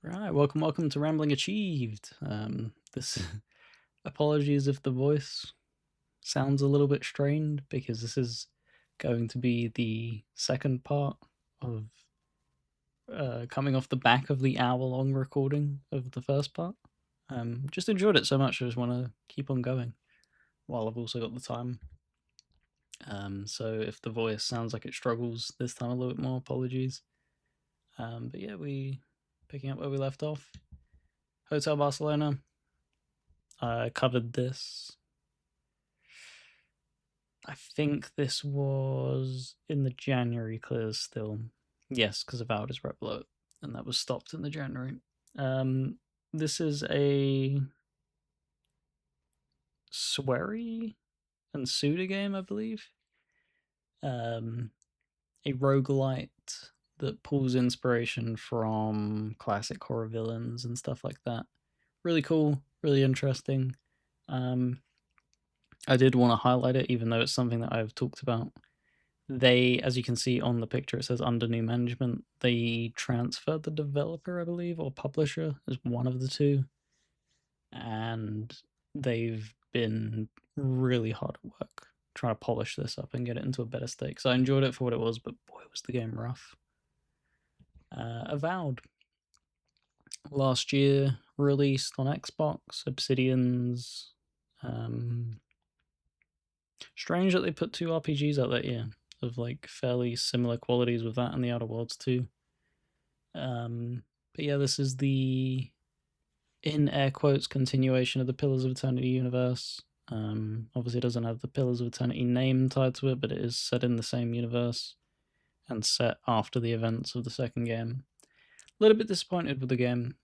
Right, welcome to Rambling Achieved. This apologies if the voice sounds a little bit strained because this is going to be the second part of coming off the back of the hour-long recording of the first part. Just enjoyed it so much, I just want to keep on going while I've also got the time. So if the voice sounds like it struggles this time a little bit more, apologies. But yeah, we picking up where we left off. Hotel Barcelona. I covered this. I think this was in the January clears still. Yes, because Avowed right below it, and that was stopped in the January. This is a sweary and Suda game, I believe. A roguelite that pulls inspiration from classic horror villains and stuff like that. Really cool, really interesting. I did want to highlight it, even though it's something that I've talked about. They, as you can see on the picture, it says under new management. They transferred the developer, I believe, or publisher, as one of the two. And they've been really hard at work trying to polish this up and get it into a better state. So I enjoyed it for what it was, but boy, was the game rough. Avowed. Last year, released on Xbox, Obsidian's. Strange that they put two RPGs out that year of like fairly similar qualities with that and the Outer Worlds too. But yeah, this is the in air quotes continuation of the Pillars of Eternity universe. Obviously, it doesn't have the Pillars of Eternity name tied to it, but it is set in the same universe and set after the events of the second game. A little bit disappointed with the game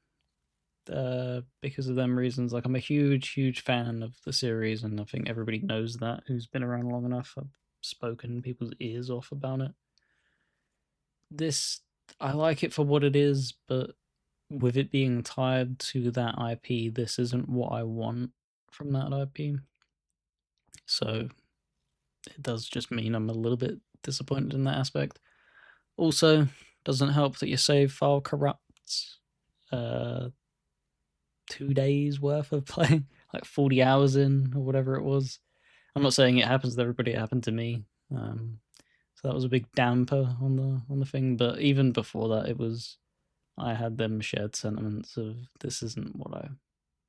because of them reasons. Like, I'm a huge fan of the series, and I think everybody knows that who's been around long enough. I've spoken people's ears off about it. This, I like it for what it is, but with it being tied to that IP, this isn't what I want from that IP. So it does just mean I'm a little bit disappointed in that aspect. Also, doesn't help that your save file corrupts 2 days worth of playing, like 40 hours in or whatever it was. I'm not saying it happens to everybody, it happened to me. So that was a big damper on the thing. But even before that, I had them shared sentiments of this isn't what I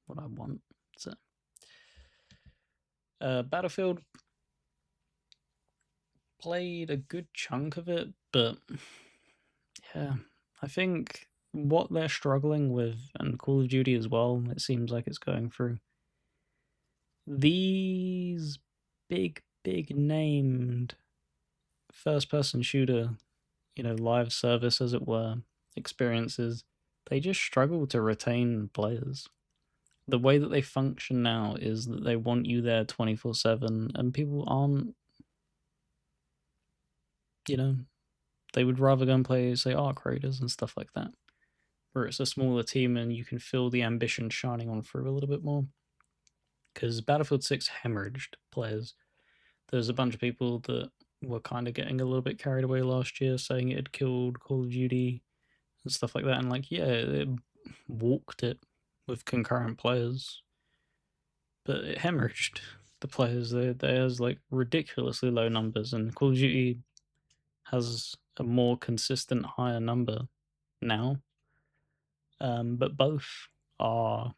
want. So Battlefield, played a good chunk of it, but yeah, I think what they're struggling with, and Call of Duty as well, it seems like it's going through, these big named first person shooter, live service as it were, experiences, they just struggle to retain players. The way that they function now is that they want you there 24/7, and people aren't, they would rather go and play, say, Arc Raiders and stuff like that, where it's a smaller team and you can feel the ambition shining on through a little bit more. Because Battlefield 6 hemorrhaged players. There's a bunch of people that were kind of getting a little bit carried away last year, saying it had killed Call of Duty and stuff like that. And like, yeah, it walked it with concurrent players, but it hemorrhaged the players. There's like ridiculously low numbers, and Call of Duty has a more consistent higher number now. But both are,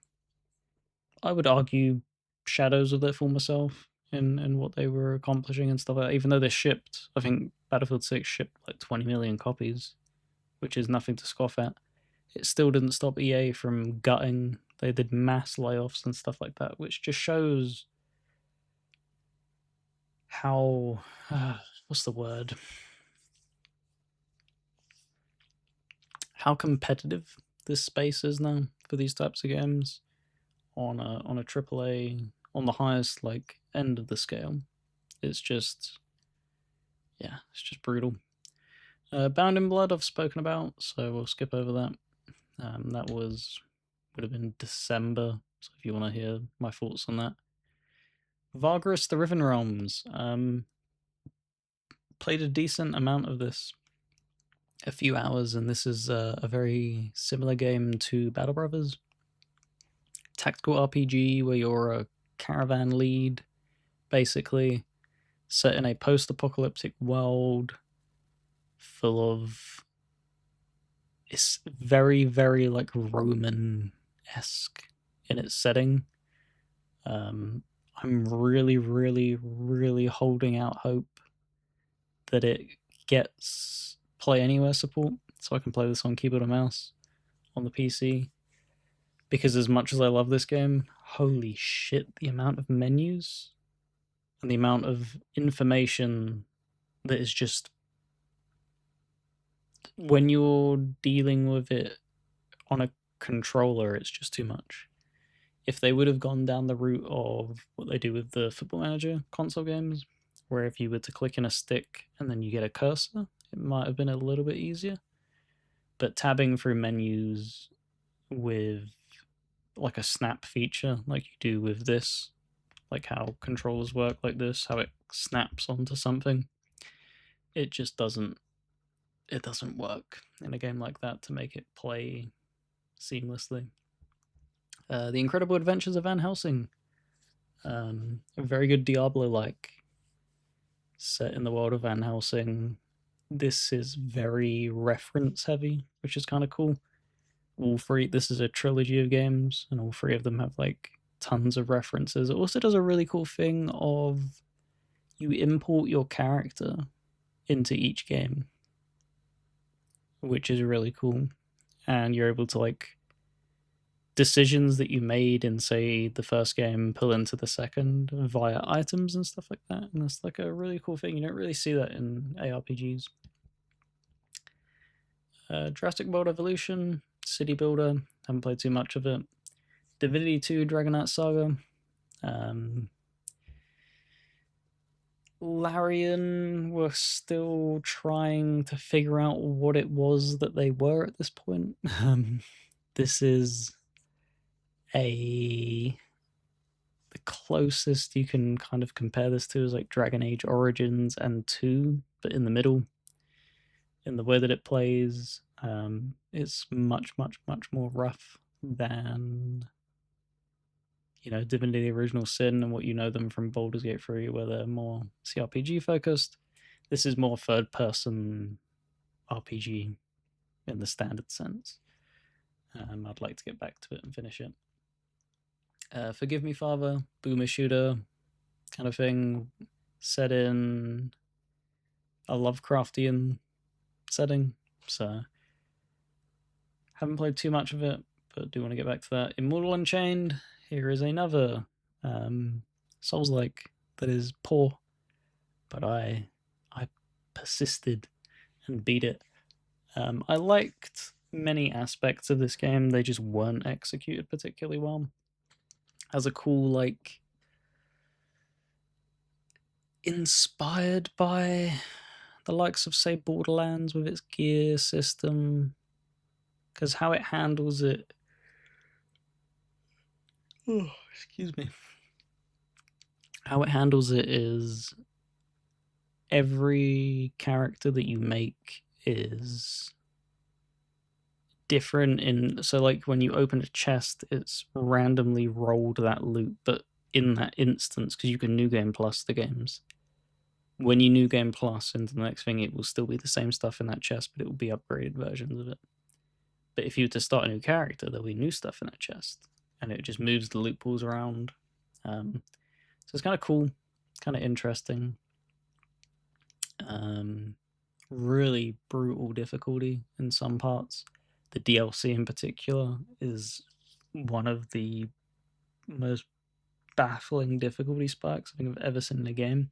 I would argue, shadows of their former self in what they were accomplishing and stuff like that. Even though they shipped, I think Battlefield 6 shipped like 20 million copies, which is nothing to scoff at. It still didn't stop EA from gutting. They did mass layoffs and stuff like that, which just shows how what's the word? How competitive this space is now for these types of games on a AAA on the highest like end of the scale. It's just, yeah, it's just brutal. Bound in Blood I've spoken about, so we'll skip over that. That would have been December, so if you want to hear my thoughts on that. Vargas the Riven Realms. Played a decent amount of this. a few hours, and this is a very similar game to Battle Brothers. Tactical RPG where you're a caravan lead, basically, set in a post-apocalyptic world full of... It's very, very like Roman-esque in its setting. I'm really, really, really holding out hope that it gets Play Anywhere support, so I can play this on keyboard and mouse on the PC. Because as much as I love this game, holy shit, the amount of menus and the amount of information that is just... When you're dealing with it on a controller, it's just too much. If they would have gone down the route of what they do with the Football Manager console games, where if you were to click in a stick and then you get a cursor, it might have been a little bit easier. But tabbing through menus with like a snap feature, like you do with this, like how controllers work like this, how it snaps onto something, it just doesn't work in a game like that to make it play seamlessly. The Incredible Adventures of Van Helsing, a very good Diablo-like set in the world of Van Helsing. This is very reference heavy, which is kind of cool. This is a trilogy of games, and all three of them have like tons of references. It also does a really cool thing of you import your character into each game, which is really cool. And you're able to like decisions that you made in, say, the first game pull into the second via items and stuff like that. And that's like a really cool thing. You don't really see that in ARPGs. Jurassic World Evolution, City Builder, haven't played too much of it. Divinity 2 Dragonite Saga. Larian were still trying to figure out what it was that they were at this point. This is the closest you can kind of compare this to is like Dragon Age Origins and 2, but in the middle. In the way that it plays, it's much, much, much more rough than, you know, Divinity: Original Sin and what you know them from Baldur's Gate 3, where they're more CRPG focused. This is more third-person RPG in the standard sense. I'd like to get back to it and finish it. Forgive Me Father, boomer shooter kind of thing, set in a Lovecraftian setting. So haven't played too much of it, but do want to get back to that. Immortal Unchained, here is another Souls-like that is poor, but I persisted and beat it. I liked many aspects of this game, they just weren't executed particularly well. Has a cool, like, inspired by the likes of, say, Borderlands with its gear system, because how it handles it... Oh, excuse me. How it handles it is every character that you make is different in... So, like, when you open a chest, it's randomly rolled that loot, but in that instance, because you can New Game Plus the games, when you New Game Plus into the next thing, it will still be the same stuff in that chest, but it will be upgraded versions of it. But if you were to start a new character, there'll be new stuff in that chest, and it just moves the loot pools around. So it's kind of cool, kind of interesting. Really brutal difficulty in some parts. The DLC in particular is one of the most baffling difficulty spikes I think I've ever seen in a game.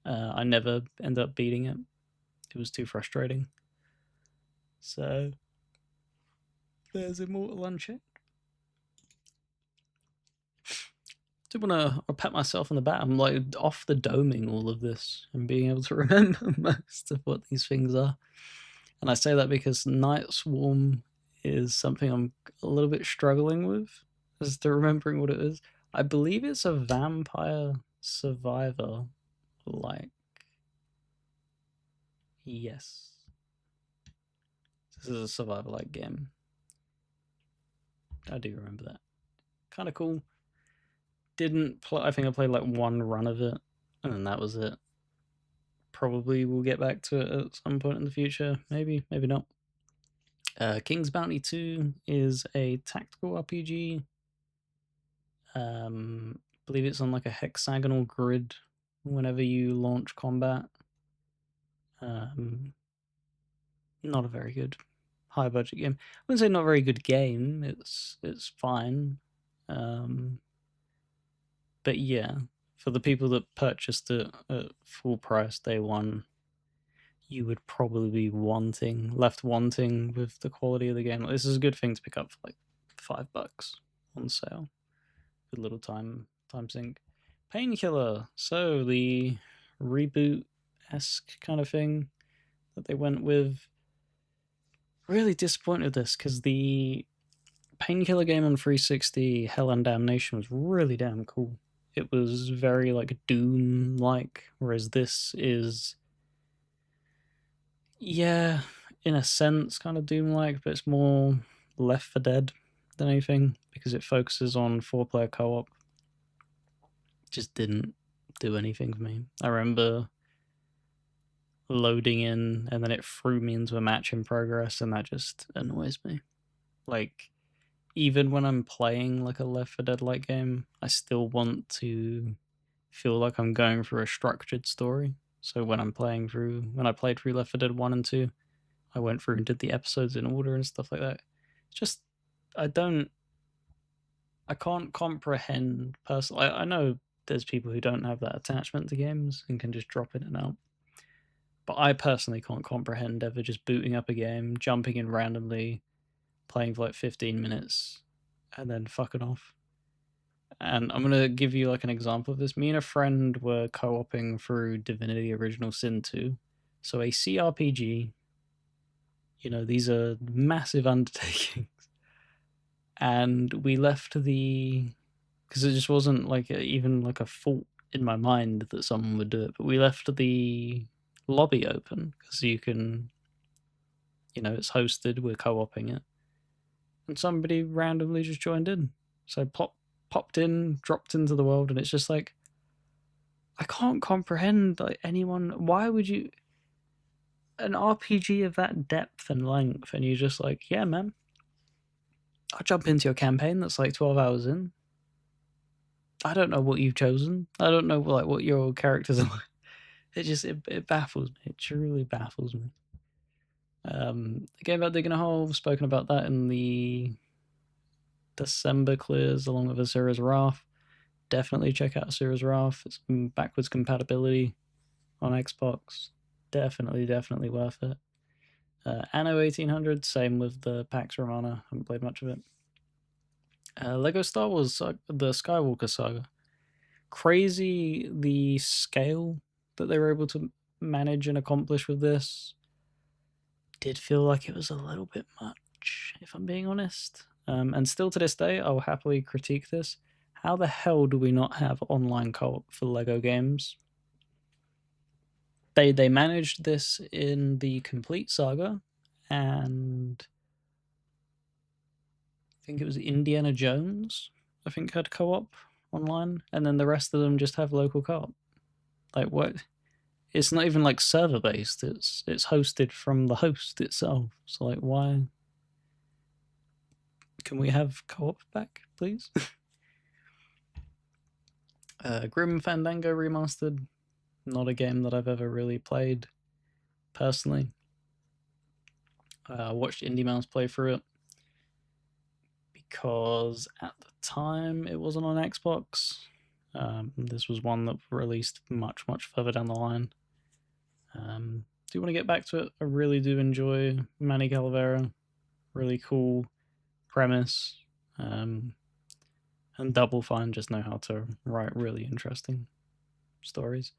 I never ended up beating it. It was too frustrating. So there's Immortal Unchained. I want to pat myself on the back. I'm like off the doming all of this and being able to remember most of what these things are. And I say that because Night Swarm is something I'm a little bit struggling with as to remembering what it is. I believe it's a vampire survivor, like... Yes. This is a survival-like game. I do remember that. Kind of cool. Didn't play. I think I played like one run of it, and then that was it. Probably we'll get back to it at some point in the future. Maybe, maybe not. King's Bounty 2 is a tactical RPG. I believe it's on like a hexagonal grid whenever you launch combat. Not a very good high budget game. I wouldn't say not a very good game. It's fine. But yeah, for the people that purchased it at full price day one, you would probably be left wanting with the quality of the game. Like, this is a good thing to pick up for like $5 on sale. Good little time sink. Painkiller. So the reboot-esque kind of thing that they went with. Really disappointed with this because the Painkiller game on 360, Hell and Damnation, was really damn cool. It was very like Doom-like, whereas this is, yeah, in a sense, kind of Doom-like, but it's more Left 4 Dead than anything because it focuses on 4-player co-op. Just didn't do anything for me. I remember loading in and then it threw me into a match in progress, and that just annoys me. Like, even when I'm playing like a Left 4 Dead like game, I still want to feel like I'm going through a structured story. So when I played through Left 4 Dead 1 and 2, I went through and did the episodes in order and stuff like that. It's just, I can't comprehend personally. I know there's people who don't have that attachment to games and can just drop in and out. But I personally can't comprehend ever just booting up a game, jumping in randomly, playing for like 15 minutes, and then fucking off. And I'm going to give you like an example of this. Me and a friend were co-oping through Divinity Original Sin 2. So a CRPG, you know, these are massive undertakings. And we left because it just wasn't like even like a thought in my mind that someone would do it, but we left the lobby open because you can, you know, it's hosted, we're co-oping it. And somebody randomly just joined in. So popped in, dropped into the world, and it's just like, I can't comprehend like anyone. Why would you, an RPG of that depth and length, and you're just like, yeah, man, I'll jump into your campaign that's like 12 hours in. I don't know what you've chosen. I don't know like what your characters are like. It baffles me. It truly baffles me. The game about digging a hole, we've spoken about that in the December clears along with Asura's Wrath. Definitely check out Asura's Wrath. It's backwards compatibility on Xbox. Definitely worth it. Anno 1800, same with the Pax Romana. Haven't played much of it. Lego Star Wars, the Skywalker Saga. Crazy the scale that they were able to manage and accomplish with this. Did feel like it was a little bit much, if I'm being honest. And still to this day, I'll happily critique this. How the hell do we not have online co-op for Lego games? They managed this in the Complete Saga, and I think it was Indiana Jones, I think, had co-op online, and then the rest of them just have local co-op. Like, what? It's not even like server based. It's hosted from the host itself. So like, why? Can we have co-op back, please? Grim Fandango Remastered. Not a game that I've ever really played personally. I watched Indie Mouse play through it because at the time it wasn't on Xbox. This was one that released much further down the line. Do want to get back to it. I really do enjoy Manny Calavera. Really cool premise. And Double Fine just know how to write really interesting stories.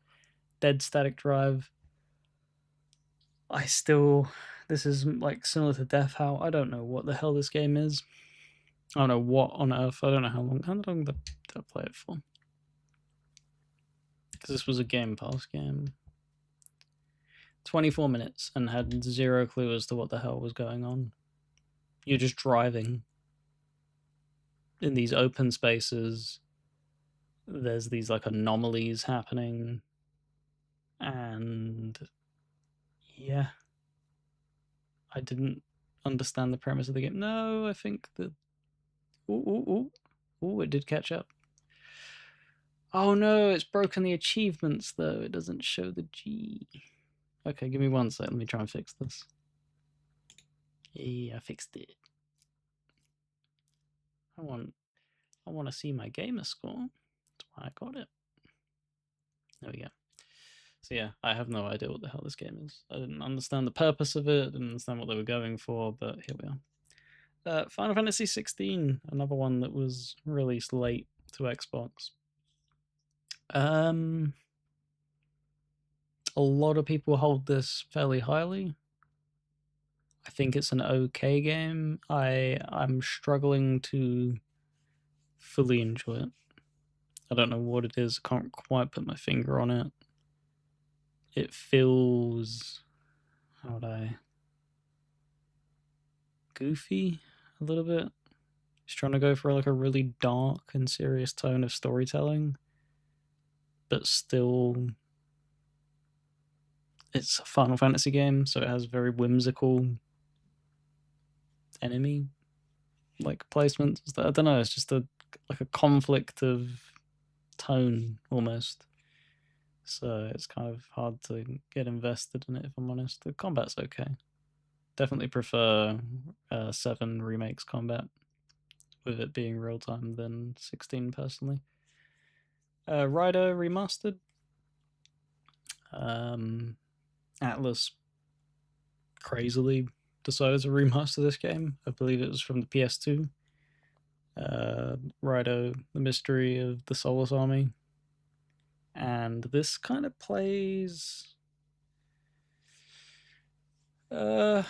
Dead Static Drive. This is like similar to Death Howl. I don't know what the hell this game is. I don't know what on earth. I don't know how long did I play it for? Because this was a Game Pass game. 24 minutes and had zero clue as to what the hell was going on. You're just driving in these open spaces. There's these like anomalies happening, and yeah, I didn't understand the premise of the game. No, I think that it did catch up. Oh no, it's broken the achievements though. It doesn't show the G. Okay, give me 1 sec. Let me try and fix this. Yeah, I fixed it. I want to see my gamer score. That's why I got it. There we go. So yeah, I have no idea what the hell this game is. I didn't understand the purpose of it. Didn't understand what they were going for, but here we are. Final Fantasy 16, another one that was released late to Xbox. A lot of people hold this fairly highly. I think it's an okay game. I'm struggling to fully enjoy it. I don't know what it is. I can't quite put my finger on it. It feels, how would I, goofy a little bit. He's trying to go for like a really dark and serious tone of storytelling, but still it's a Final Fantasy game, so it has very whimsical enemy like placements. I don't know, it's just a conflict of tone almost. So it's kind of hard to get invested in it, if I'm honest. The combat's okay. Definitely prefer 7 Remakes combat, with it being real time, than 16 personally. Rider Remastered. Atlas crazily decided to remaster this game. I believe it was from the PS2. Rider, The Mystery of the Soulless Army. And this kind of plays third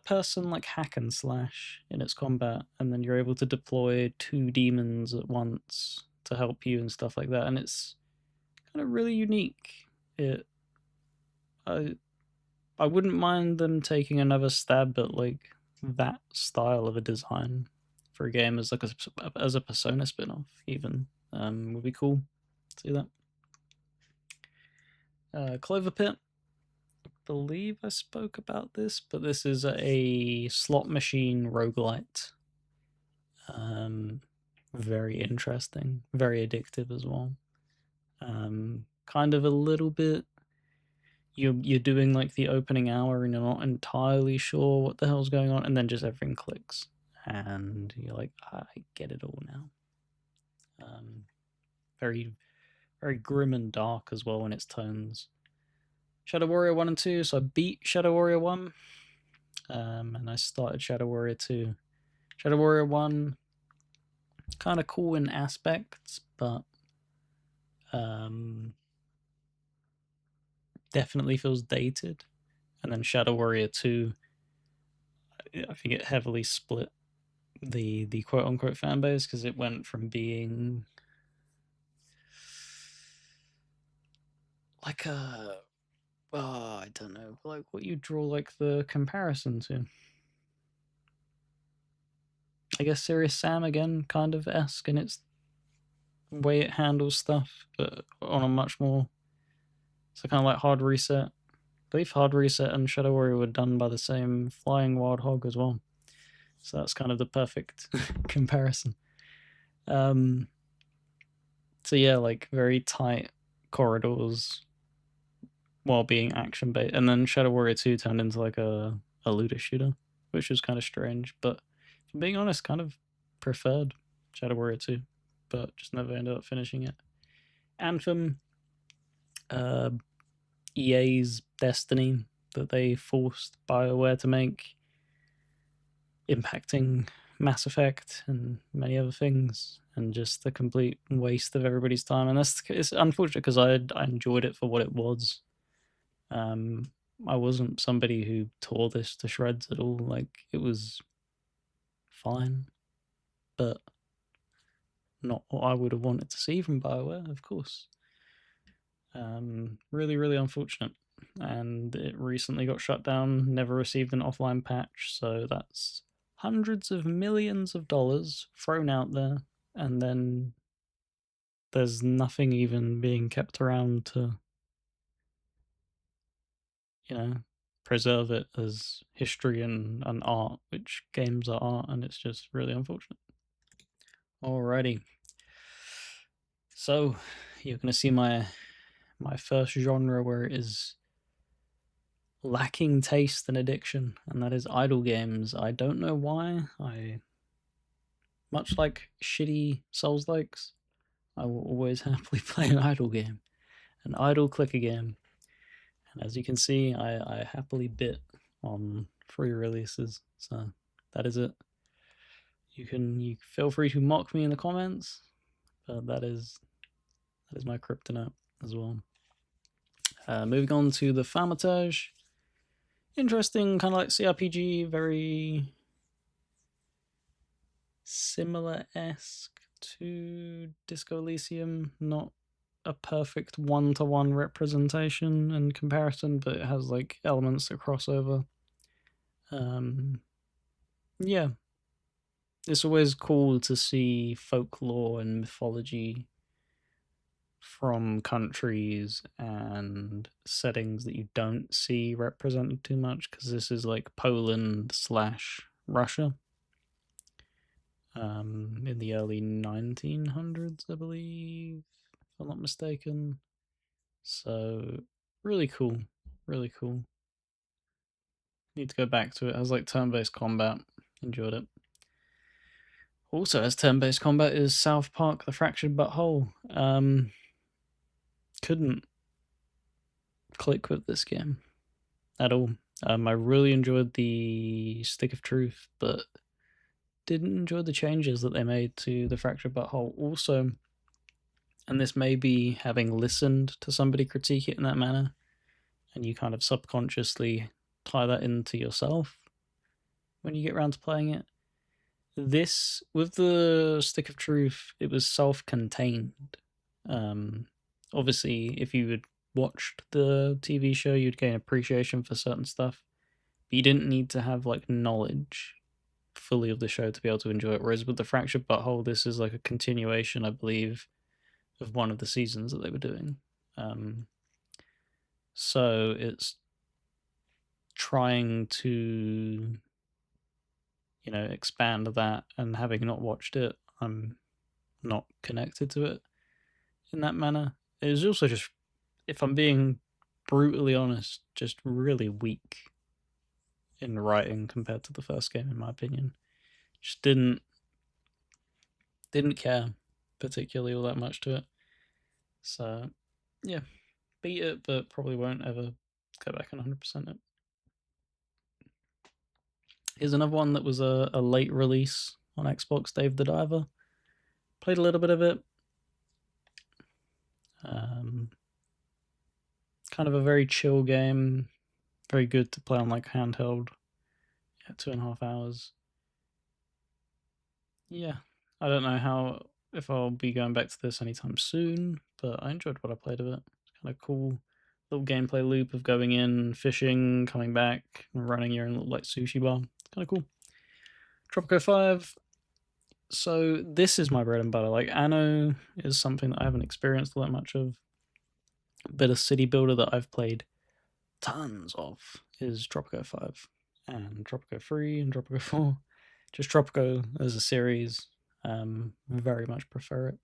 person like hack and slash in its combat, and then you're able to deploy 2 demons at once to help you and stuff like that, and it's kind of really unique. I wouldn't mind them taking another stab at like that style of a design for a game as like as a Persona spin-off even. Would be cool. See that. Clover Pit. I believe I spoke about this, but this is a slot machine roguelite. Very interesting, very addictive as well. Kind of a little bit, you're doing like the opening hour and you're not entirely sure what the hell's going on, and then just everything clicks and you're like, I get it all now. Very, very grim and dark as well in its tones. Shadow Warrior 1 and 2, so I beat Shadow Warrior 1, and I started Shadow Warrior 2. Shadow Warrior 1, kind of cool in aspects, but definitely feels dated. And then Shadow Warrior 2, I think it heavily split the quote unquote fan base, because it went from being like a, I don't know, like what you draw like the comparison to. I guess Serious Sam again, kind of esque in its way it handles stuff, but on a much more, so kind of like Hard Reset. I believe Hard Reset and Shadow Warrior were done by the same Flying Wild Hog as well. So that's kind of the perfect comparison. So yeah, like very tight corridors while being action based, and then Shadow Warrior 2 turned into like a looter shooter, which was kind of strange. But if I'm being honest, kind of preferred Shadow Warrior 2, but just never ended up finishing it. Anthem, EA's Destiny that they forced BioWare to make, impacting Mass Effect and many other things, and just the complete waste of everybody's time. And it's unfortunate because I enjoyed it for what it was. I wasn't somebody who tore this to shreds at all. Like, it was fine, but not what I would have wanted to see from BioWare, of course. Really, really unfortunate. and it recently got shut down, never received an offline patch, so that's hundreds of millions of dollars thrown out there, and then there's nothing even being kept around to, preserve it as history and art, which games are art, and it's just really unfortunate. Alrighty. So, you're going to see my first genre where it is lacking taste and addiction, and that is idle games. I don't know why. Much like shitty Souls likes, I will always happily play an idle game, an idle clicker game. And as you can see, I happily bit on free releases, so that is it. You feel free to mock me in the comments, but that is my kryptonite as well. Moving on to the Thaumaturge. Interesting, kind of like CRPG, very similar-esque to Disco Elysium. Not a perfect one-to-one representation and comparison, but it has like elements that cross over. Yeah, it's always cool to see folklore and mythology from countries and settings that you don't see represented too much, because this is like Poland/Russia in the early 1900s, I believe, if I'm not mistaken. So really cool, really cool. Need to go back to it. It has like turn-based combat. Enjoyed it. Also has turn-based combat is South Park: The Fractured But Whole. Couldn't click with this game at all. I really enjoyed the Stick of Truth, but didn't enjoy the changes that they made to The Fractured But Whole. Also, and this may be having listened to somebody critique it in that manner, and you kind of subconsciously tie that into yourself when you get around to playing it. This, with the Stick of Truth, it was self-contained. Obviously, if you had watched the TV show, you'd gain appreciation for certain stuff, but you didn't need to have like knowledge fully of the show to be able to enjoy it. Whereas with the Fractured But Whole, this is like a continuation, I believe, of one of the seasons that they were doing. So it's trying to, expand that, and having not watched it, I'm not connected to it in that manner. It was also just, if I'm being brutally honest, just really weak in writing compared to the first game, in my opinion. Just didn't care particularly all that much to it. So yeah, beat it, but probably won't ever go back and 100% it. Here's another one that was a late release on Xbox, Dave the Diver. Played a little bit of it. Kind of a very chill game. Very good to play on like handheld. Yeah, 2.5 hours. Yeah, I don't know if I'll be going back to this anytime soon, but I enjoyed what I played of it. It's kind of cool little gameplay loop of going in, fishing, coming back, and running your own little like sushi bar. It's kind of cool. Tropico 5. So this is my bread and butter. Like Anno is something that I haven't experienced all that much of. A bit of city builder that I've played tons of is Tropico 5 and Tropico 3 and Tropico 4. Just Tropico as a series, very much prefer it.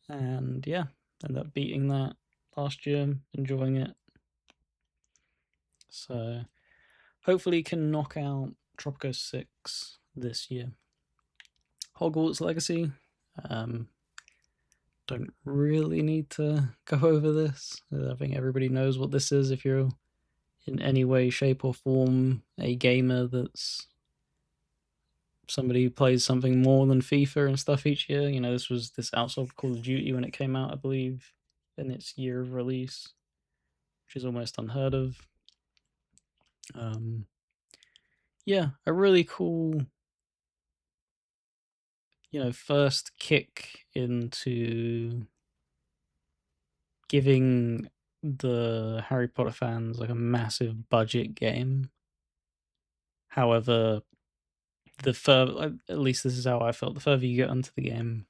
And yeah, ended up beating that last year, enjoying it. So hopefully can knock out Tropico 6 this year. Hogwarts Legacy. Don't really need to go over this. I think everybody knows what this is if you're in any way, shape, or form a gamer that's somebody who plays something more than FIFA and stuff each year. This was this outside Call of Duty when it came out, I believe, in its year of release, which is almost unheard of. Yeah, a really cool, first kick into giving the Harry Potter fans like a massive budget game. However, the further, at least this is how I felt, the further you get into the game,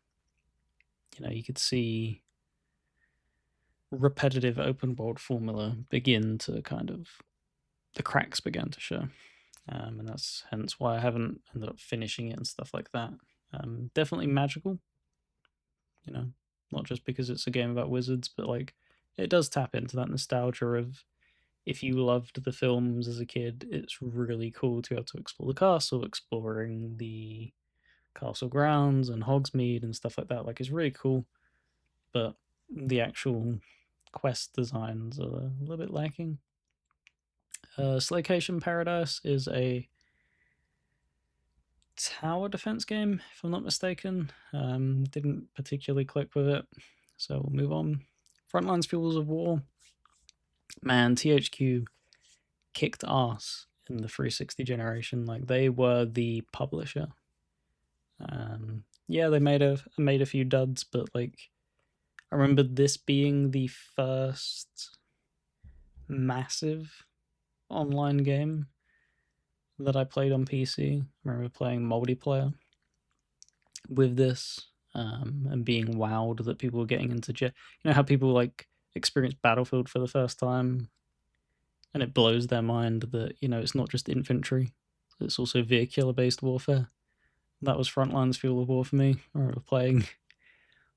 you could see repetitive open world formula begin to kind of, the cracks began to show. And that's hence why I haven't ended up finishing it and stuff like that. Definitely magical, not just because it's a game about wizards, but like it does tap into that nostalgia of, if you loved the films as a kid, it's really cool to be able to explore the castle, exploring the castle grounds and Hogsmeade and stuff like that. Like, it's really cool, but the actual quest designs are a little bit lacking. Slaycation Paradise is a tower defense game, if I'm not mistaken. Didn't particularly click with it, so we'll move on. Frontlines Fuels of War. Man, THQ kicked ass in the 360 generation. Like, they were the publisher. Yeah, they made a few duds, but like, I remember this being the first massive online game that I played on PC. I remember playing multiplayer with this, and being wowed that people were getting into you know how people like experience Battlefield for the first time, and it blows their mind that it's not just infantry, it's also vehicular based warfare. That was Frontlines Fuel of War for me. I remember playing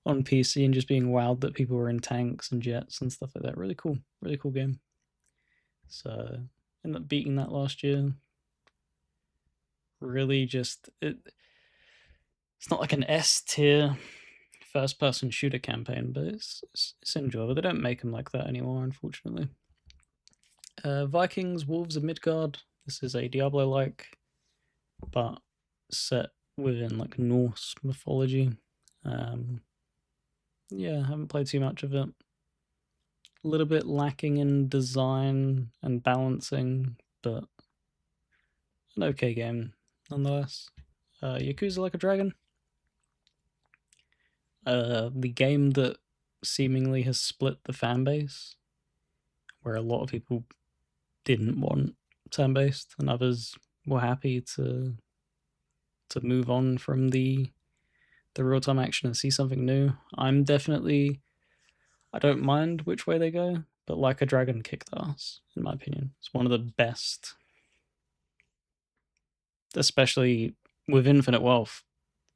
on PC and just being wowed that people were in tanks and jets and stuff like that. Really cool game. So ended up beating that last year. Really, just it's not like an S tier first person shooter campaign, but it's enjoyable. They don't make them like that anymore, unfortunately. Vikings, Wolves of Midgard. This is a Diablo like, but set within like Norse mythology. Yeah, I haven't played too much of it. A little bit lacking in design and balancing, but an okay game nonetheless. Yakuza Like a Dragon. The game that seemingly has split the fan base, where a lot of people didn't want turn-based and others were happy to move on from the real-time action and see something new. I don't mind which way they go, but Like a Dragon kicked ass, in my opinion. It's one of the best, especially with Infinite Wealth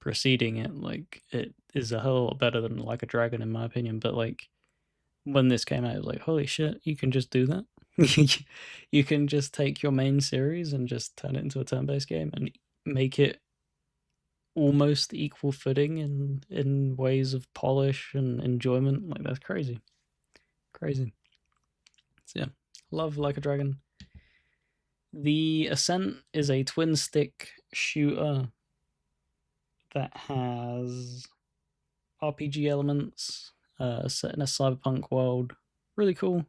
preceding it. Like, it is a hell of a lot better than Like a Dragon, in my opinion. But like, when this came out, it was like, holy shit, you can just do that. You can just take your main series and just turn it into a turn-based game and make it almost equal footing in ways of polish and enjoyment. Like, that's crazy. So yeah, love Like a Dragon. The Ascent is a twin stick shooter that has RPG elements, set in a cyberpunk world. Really cool.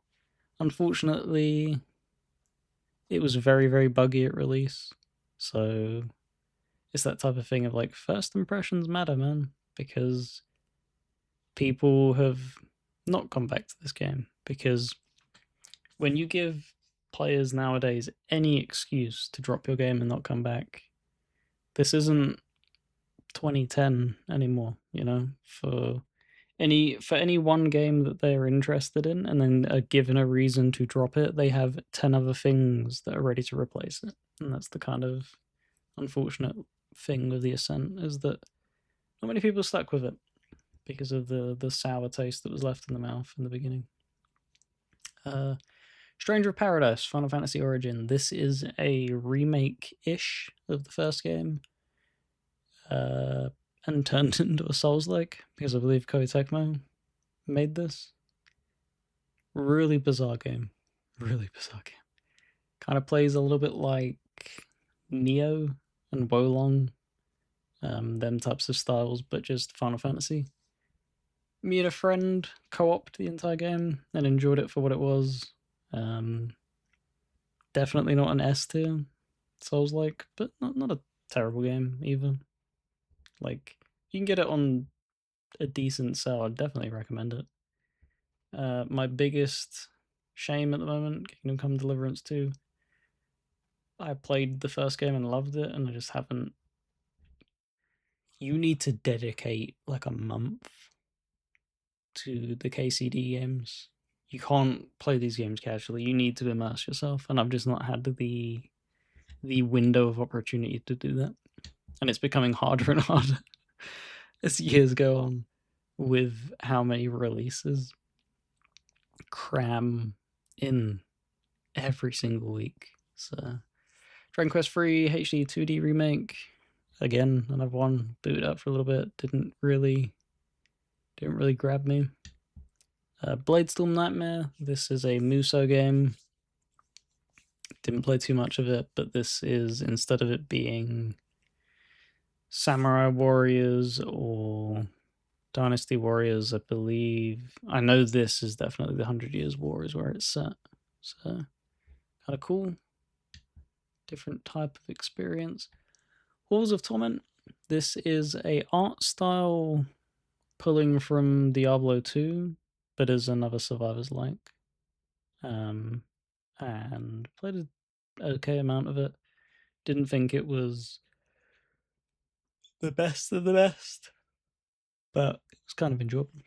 Unfortunately, it was very, very buggy at release. So it's that type of thing of like, first impressions matter, man, because people have not come back to this game. Because when you give players nowadays any excuse to drop your game and not come back, this isn't 2010 anymore, for any one game that they're interested in and then are given a reason to drop it, they have 10 other things that are ready to replace it. And that's the kind of unfortunate thing with the Ascent, is that not many people stuck with it because of the sour taste that was left in the mouth in the beginning. Stranger of Paradise, Final Fantasy Origin. This is a remake-ish of the first game, and turned into a Souls-like, because I believe Koei Tecmo made this. Really bizarre game. Kind of plays a little bit like Neo and Wolong, them types of styles, but just Final Fantasy. Me and a friend co-opted the entire game and enjoyed it for what it was. Definitely not an S tier Souls-like, but not a terrible game either. Like, you can get it on a decent sale. I'd definitely recommend it. My biggest Shame at the moment. Kingdom Come Deliverance 2. I played the first game and loved it, and I just haven't. You need to dedicate like a month to the KCD games. You can't play these games casually. You need to immerse yourself, and I've just not had the window of opportunity to do that. And it's becoming harder and harder as years go on with how many releases cram in every single week. So Dragon Quest III HD 2D remake, again, another one, booted up for a little bit, didn't really grab me. Bladestorm Nightmare, this is a Muso game. Didn't play too much of it, but this is, instead of it being Samurai Warriors or Dynasty Warriors, I believe. I know this is definitely the 100 Years War is where it's set. So, kind of cool. Different type of experience. Halls of Torment. This is a art style pulling from Diablo 2, but as another Survivors like. And played an okay amount of it. Didn't think it was the best of the best, but it was kind of enjoyable.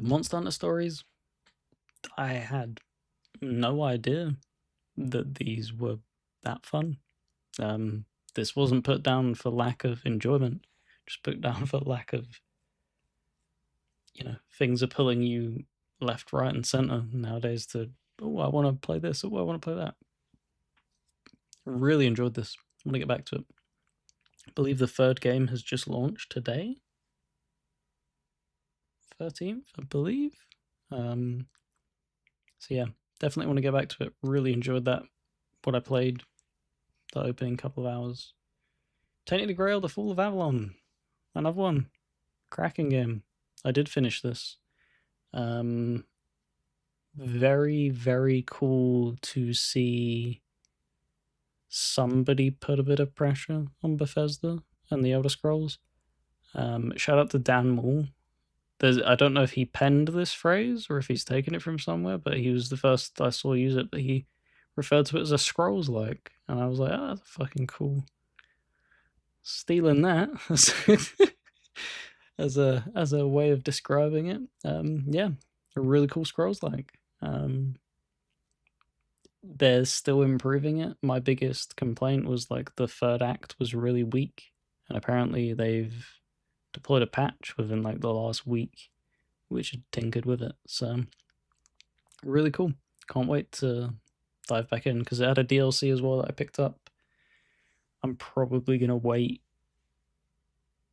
Monster Hunter Stories. I had no idea that these were that fun. This wasn't put down for lack of enjoyment, just put down for lack of, things are pulling you left, right, and center nowadays to, oh, I want to play this, oh, I want to play that. Really enjoyed this. I want to get back to it. I believe the third game has just launched today. 13th, I believe. So yeah, definitely want to get back to it. Really enjoyed that. What I played, the opening couple of hours. Tainted Grail, The Fall of Avalon. Another one. Cracking game. I did finish this. Very, very cool to see somebody put a bit of pressure on Bethesda and the Elder Scrolls. Shout out to Dan Moore. I don't know if he penned this phrase or if he's taken it from somewhere, but he was the first I saw use it, but he referred to it as a Scrolls-like, and I was like, oh, that's fucking cool. Stealing that as a way of describing it. Yeah, a really cool Scrolls-like. They're still improving it. My biggest complaint was like the third act was really weak, and apparently they've deployed a patch within like the last week which had tinkered with it. So really cool. Can't wait to dive back in because it had a DLC as well that I picked up. I'm probably gonna wait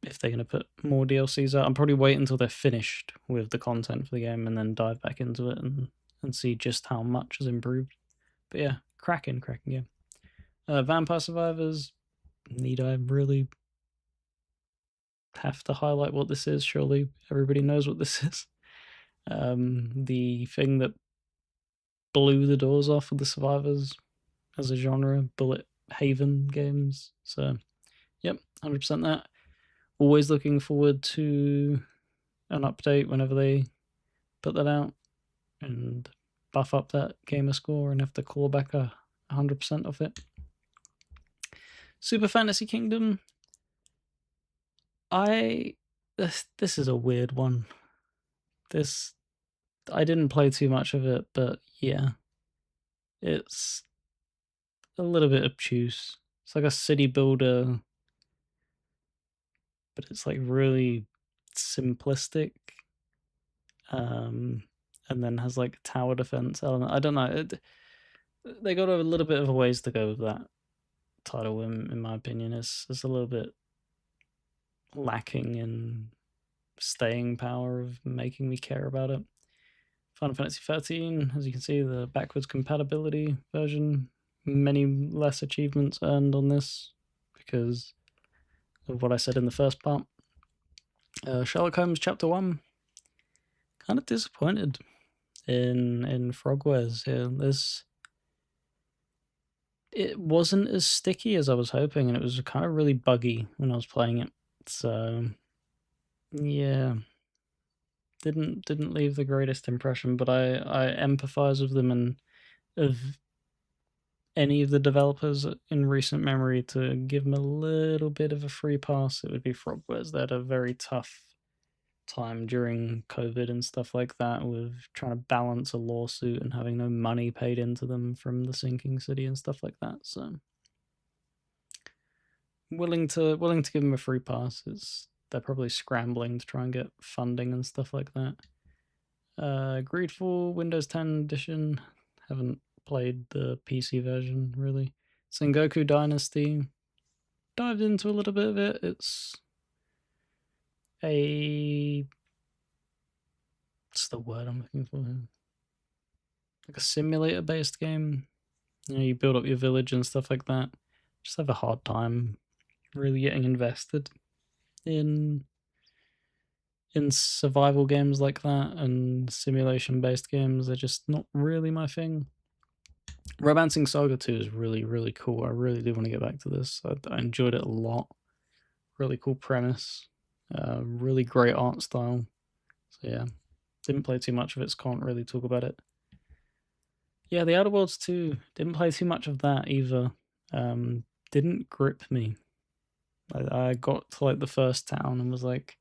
if they're gonna put more DLCs out. I'm probably wait until they're finished with the content for the game and then dive back into it and see just how much has improved. But yeah, cracking game. Vampire Survivors. Need I really have to highlight what this is? Surely everybody knows what this is. The thing that blew the doors off of the Survivors as a genre, bullet haven games. So, yep, 100% that. Always looking forward to an update whenever they put that out and buff up that gamer score and have to claw back 100% of it. Super Fantasy Kingdom. This is a weird one. I didn't play too much of it, but yeah, it's a little bit obtuse. It's like a city builder, but it's like really simplistic, and then has like a tower defense element. I don't know. They got a little bit of a ways to go with that title, in my opinion. It's a little bit lacking in staying power of making me care about it. Final Fantasy 13, as you can see, the backwards compatibility version. Many less achievements earned on this because of what I said in the first part. Sherlock Holmes Chapter 1. Kind of disappointed in Frogwares here. It wasn't as sticky as I was hoping, and it was kind of really buggy when I was playing it. So, yeah. didn't leave the greatest impression, but I empathize with them, and of any of the developers in recent memory to give them a little bit of a free pass, it would be Frogwares. They had a very tough time during COVID and stuff like that with trying to balance a lawsuit and having no money paid into them from the sinking city and stuff like that. So willing to give them a free pass. They're probably scrambling to try and get funding and stuff like that. Greedfall Windows 10 edition. Haven't played the PC version really. Sengoku Dynasty. Dived into a little bit of it. It's what's the word I'm looking for here? Like a simulator based game. You build up your village and stuff like that. Just have a hard time really getting invested in survival games like that, and simulation based games. They're just not really my thing. Romancing Saga 2 is really, really cool. I really do want to get back to this. I enjoyed it a lot. Really cool premise. Really great art style. So yeah, didn't play too much of it, so can't really talk about it. Yeah, the Outer Worlds 2, didn't play too much of that either. Didn't grip me. I got to like the first town and was like,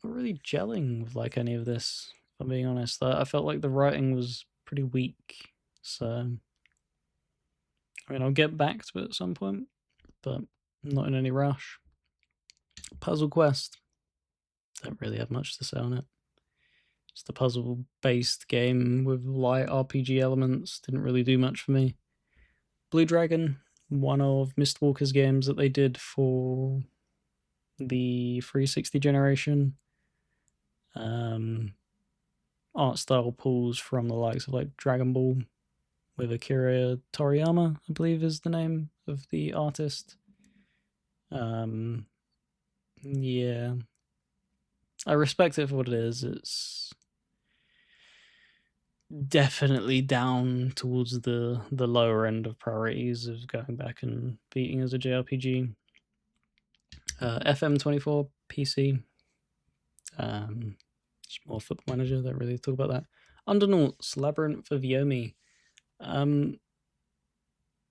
not really gelling with like any of this, if I'm being honest. I felt like the writing was pretty weak. So I mean, I'll get back to it at some point, but not in any rush. Puzzle Quest. Don't really have much to say on it. Just a puzzle-based game with light RPG elements. Didn't really do much for me. Blue Dragon, one of Mistwalker's games that they did for the 360 generation. Art style pulls from the likes of like Dragon Ball, with Akira Toriyama, I believe is the name of the artist. Yeah, I respect it for what it is. It's definitely down towards the lower end of priorities of going back and beating as a JRPG. FM24 PC. Just more Football Manager. Don't really talk about that. Undernauts Labyrinth of Yomi.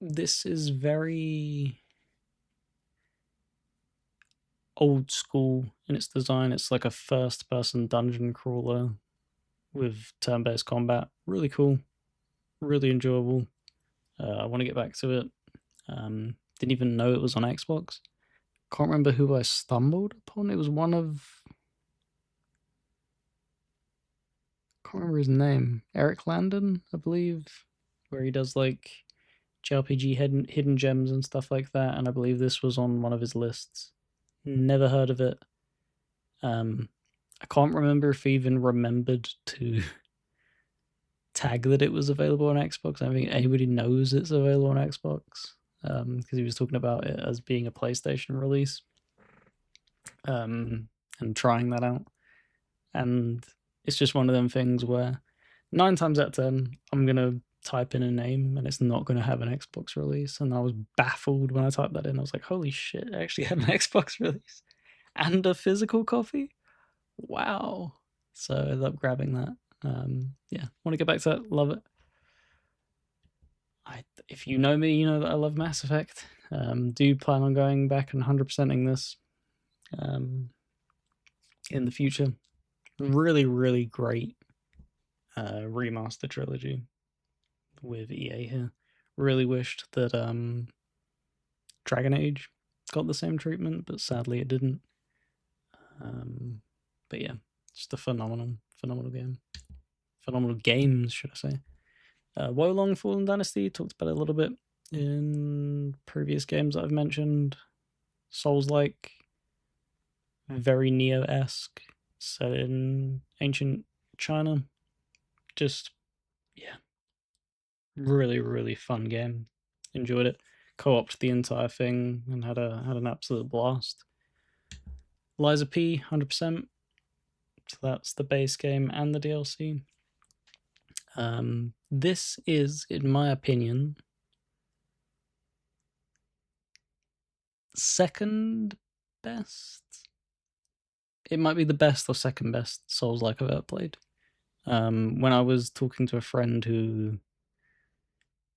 This is very old school in its design. It's like a first-person dungeon crawler with turn-based combat. Really cool, really enjoyable. I want to get back to it. Didn't even know it was on Xbox. Can't remember who I stumbled upon. It was one of... Can't remember his name. Eric Landon, I believe, where he does like JRPG hidden gems and stuff like that. And I believe this was on one of his lists. Never heard of it. I can't remember if he even remembered to tag that it was available on Xbox. I don't think anybody knows it's available on Xbox, because he was talking about it as being a PlayStation release, and trying that out. And it's just one of them things where 9 times out of 10, I'm going to type in a name and it's not going to have an Xbox release. And I was baffled when I typed that in. I was like, holy shit, I actually had an Xbox release and a physical copy. Wow. So I ended up grabbing that. Yeah, want to get back to that. Love it. If you know me, you know that I love Mass Effect. Do plan on going back and 100%ing this in the future. Really, really great remaster trilogy with EA here. Really wished that Dragon Age got the same treatment, but sadly it didn't. But yeah, just a phenomenal game. Phenomenal games, should I say. Wolong Fallen Dynasty, talked about it a little bit in previous games that I've mentioned. Souls-like, very Neo-esque, set in ancient China. Just, yeah, really, really fun game. Enjoyed it. Co-opted the entire thing and had an absolute blast. Liza P, 100%. So that's the base game and the DLC. This is, in my opinion, second best it might be the best or second best Souls-like I've ever played. When I was talking to a friend who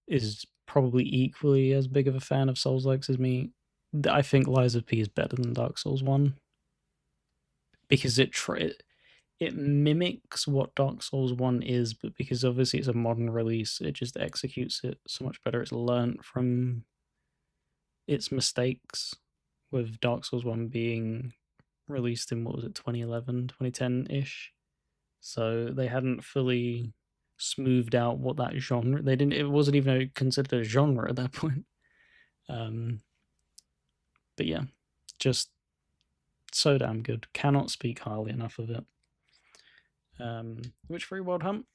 is probably equally as big of a fan of Souls-likes as me, I think Lies of P is better than Dark Souls 1 because it mimics what Dark Souls 1 is, but because obviously it's a modern release, it just executes it so much better. It's learnt from its mistakes, with Dark Souls 1 being released in, what was it, 2011, 2010-ish. So they hadn't fully smoothed out what that genre, it wasn't even considered a genre at that point. But yeah, just so damn good. Cannot speak highly enough of it. Witcher 3 Wild Hunt.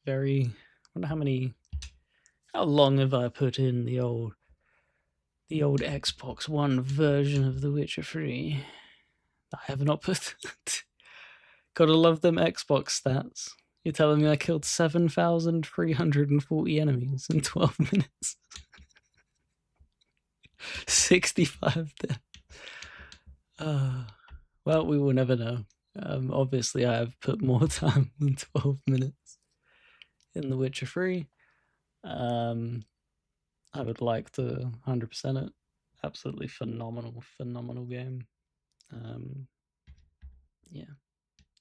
Wonder how long have I put in the old Xbox One version of The Witcher 3? I have not put. Gotta love them Xbox stats. You're telling me I killed 7,340 enemies in 12 minutes? 65 deaths. Well, we will never know. Obviously, I have put more time than 12 minutes in The Witcher 3. I would like to 100% it. Absolutely phenomenal game. Yeah.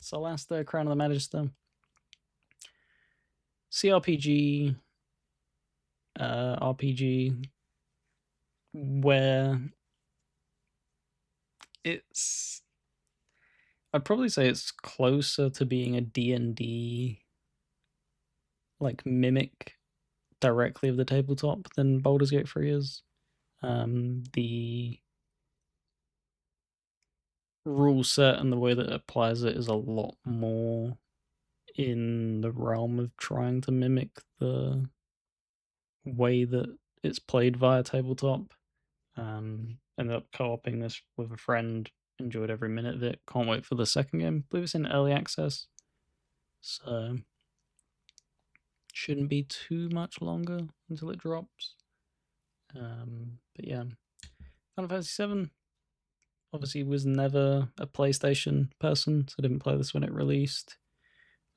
Solasta, Crown of the Magister. CRPG, RPG, where I'd probably say it's closer to being a D&D like mimic directly of the tabletop than Baldur's Gate 3 is. The rule set and the way that it applies it is a lot more in the realm of trying to mimic the way that it's played via tabletop. Ended up co-oping this with a friend, enjoyed every minute of it. Can't wait for the second game. I believe it's in early access, so shouldn't be too much longer until it drops. But yeah, Final Fantasy VII obviously was never a PlayStation person, so I didn't play this when it released.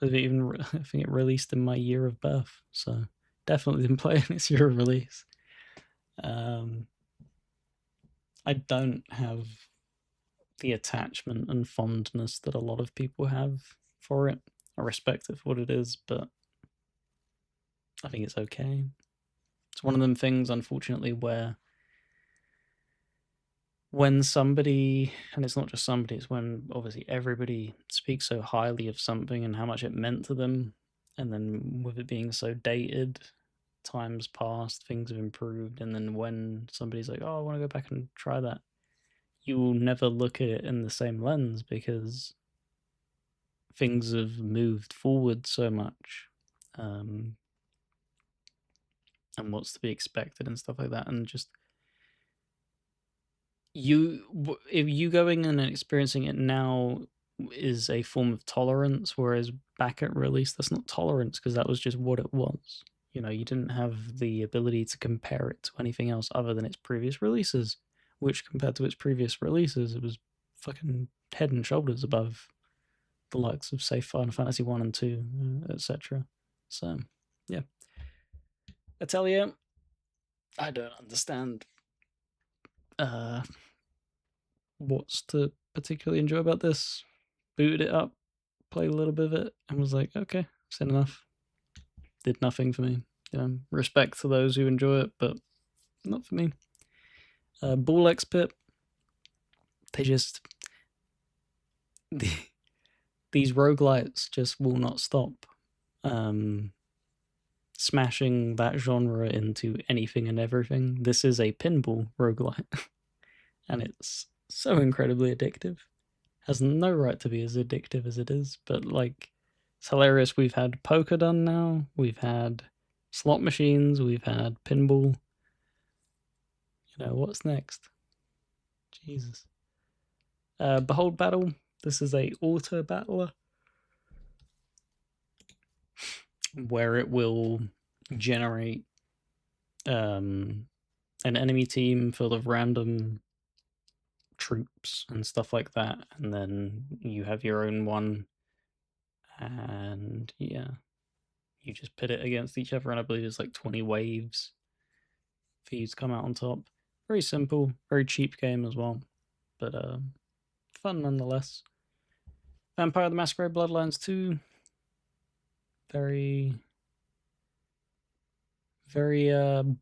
I think it released in my year of birth, so definitely didn't play in its year of release. I don't have the attachment and fondness that a lot of people have for it. I respect it for what it is, but I think it's okay. It's one of them things, unfortunately, where when somebody, and it's not just somebody, it's when obviously everybody speaks so highly of something and how much it meant to them, and then with it being so dated, times passed, things have improved, and then when somebody's like, oh, I want to go back and try that, you will never look at it in the same lens because things have moved forward so much, and what's to be expected and stuff like that, and just if you going and experiencing it now is a form of tolerance, whereas back at release that's not tolerance because that was just what it was. You know, you didn't have the ability to compare it to anything else other than its previous releases, which compared to its previous releases it was fucking head and shoulders above the likes of, say, Final Fantasy 1 and 2, etc. So yeah, Atelier, I don't understand what's to particularly enjoy about this. Booted it up, played a little bit of it, and was like, okay, it's enough. Did nothing for me. Respect to those who enjoy it, but not for me. Ball X Pit, they just these roguelites just will not stop smashing that genre into anything and everything. This is a pinball roguelite, and it's so incredibly addictive. Has no right to be as addictive as it is, but like, it's hilarious. We've had poker done now, we've had slot machines, we've had pinball. You know, what's next? Jesus. Behold Battle. This is a auto battler where it will generate an enemy team full of random troops and stuff like that, and then you have your own one, and yeah, you just pit it against each other, and I believe it's like 20 waves for you to come out on top. Very simple, very cheap game as well, but fun nonetheless. Vampire the Masquerade Bloodlines 2, very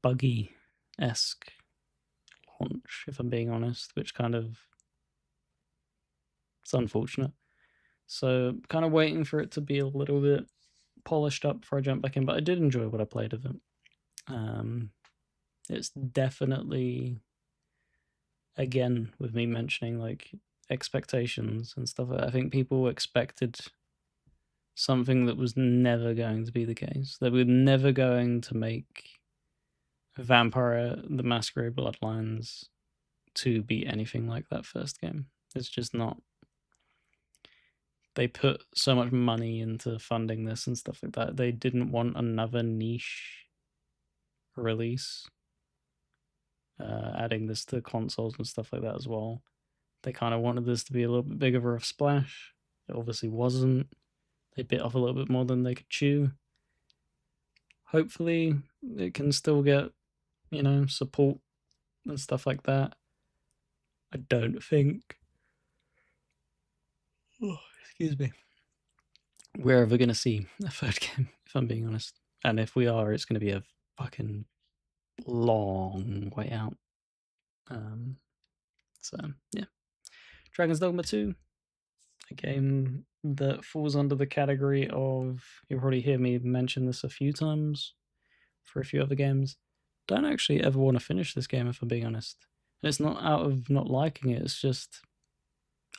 buggy-esque launch, if I'm being honest, which kind of, it's unfortunate. So kind of waiting for it to be a little bit polished up before I jump back in, but I did enjoy what I played of it. It's definitely, again, with me mentioning like expectations and stuff like that, I think people expected something that was never going to be the case. They were never going to make Vampire the Masquerade Bloodlines to be anything like that first game. It's just not. They put so much money into funding this and stuff like that. They didn't want another niche release, adding this to consoles and stuff like that as well. They kind of wanted this to be a little bit bigger of a splash. It obviously wasn't. They bit off a little bit more than they could chew. Hopefully, it can still get, support and stuff like that. I don't think. Oh, excuse me. We're ever going to see a third game, if I'm being honest. And if we are, it's going to be a fucking long way out. So, yeah. Dragon's Dogma 2, a game that falls under the category of, you'll probably hear me mention this a few times for a few other games. Don't actually ever want to finish this game, if I'm being honest. And it's not out of not liking it, it's just,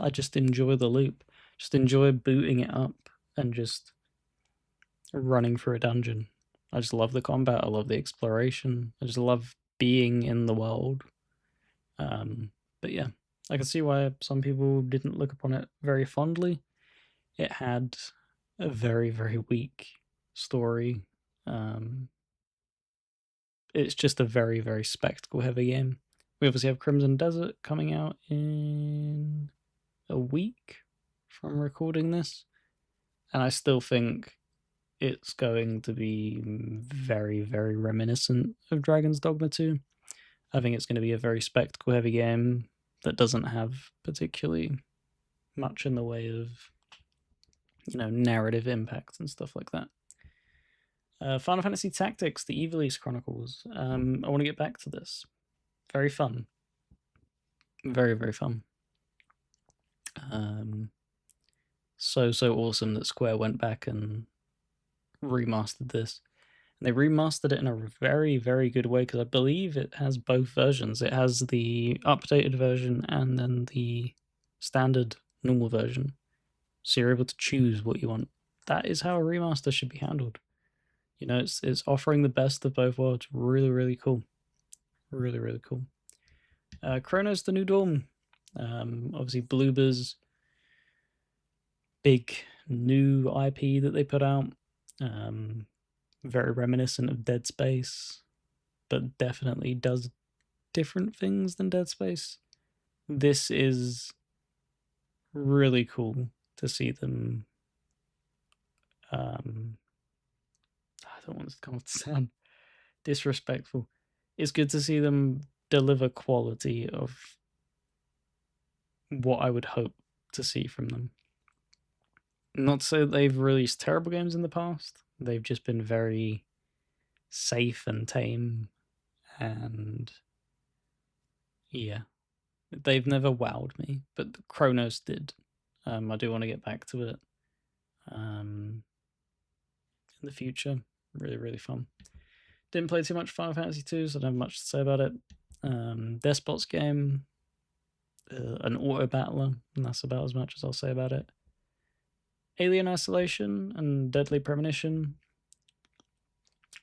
I just enjoy the loop. Just enjoy booting it up and just running through a dungeon. I just love the combat, I love the exploration, I just love being in the world. But yeah, I can see why some people didn't look upon it very fondly. It had a very, very weak story. It's just a very, very spectacle heavy game. We obviously have Crimson Desert coming out in a week from recording this, and I still think it's going to be very, very reminiscent of Dragon's Dogma 2. I think it's going to be a very spectacle heavy game that doesn't have particularly much in the way of, narrative impacts and stuff like that. Final Fantasy Tactics, the Evilise Chronicles. I want to get back to this. Very fun. Very, very fun. So awesome that Square went back and remastered this. And they remastered it in a very, very good way, because I believe it has both versions. It has the updated version and then the standard normal version. So you're able to choose what you want. That is how a remaster should be handled. It's offering the best of both worlds. Really, really cool. Really, really cool. Chronos: The New Dawn. Obviously, Bloober's big new IP that they put out. Very reminiscent of Dead Space, but definitely does different things than Dead Space. This is really cool to see them. I don't want to come off to sound disrespectful. It's good to see them deliver quality of what I would hope to see from them. Not to say that they've released terrible games in the past. They've just been very safe and tame, and yeah, they've never wowed me, but Chronos did. I do want to get back to it in the future. Really, really fun. Didn't play too much Final Fantasy 2, so I don't have much to say about it. Despot's game, an auto battler, and that's about as much as I'll say about it. Alien Isolation and Deadly Premonition.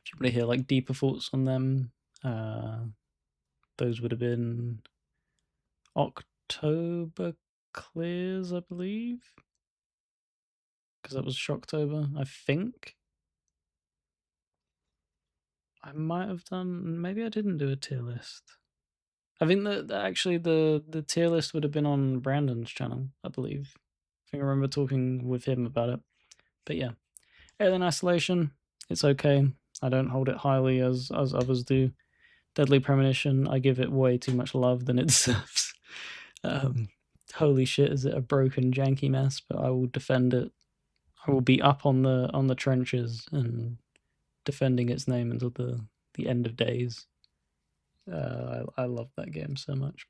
If you want to hear like deeper thoughts on them, those would have been October Clears, I believe, because that was Shocktober, I think. I might have done, maybe I didn't do a tier list. I think that actually the tier list would have been on Brandon's channel, I believe. I think I remember talking with him about it. But yeah, Alien Isolation, it's okay. I don't hold it highly as others do. Deadly Premonition, I give it way too much love than it deserves. Holy shit, is it a broken, janky mess? But I will defend it. I will be up on the trenches and defending its name until the end of days. I love that game so much.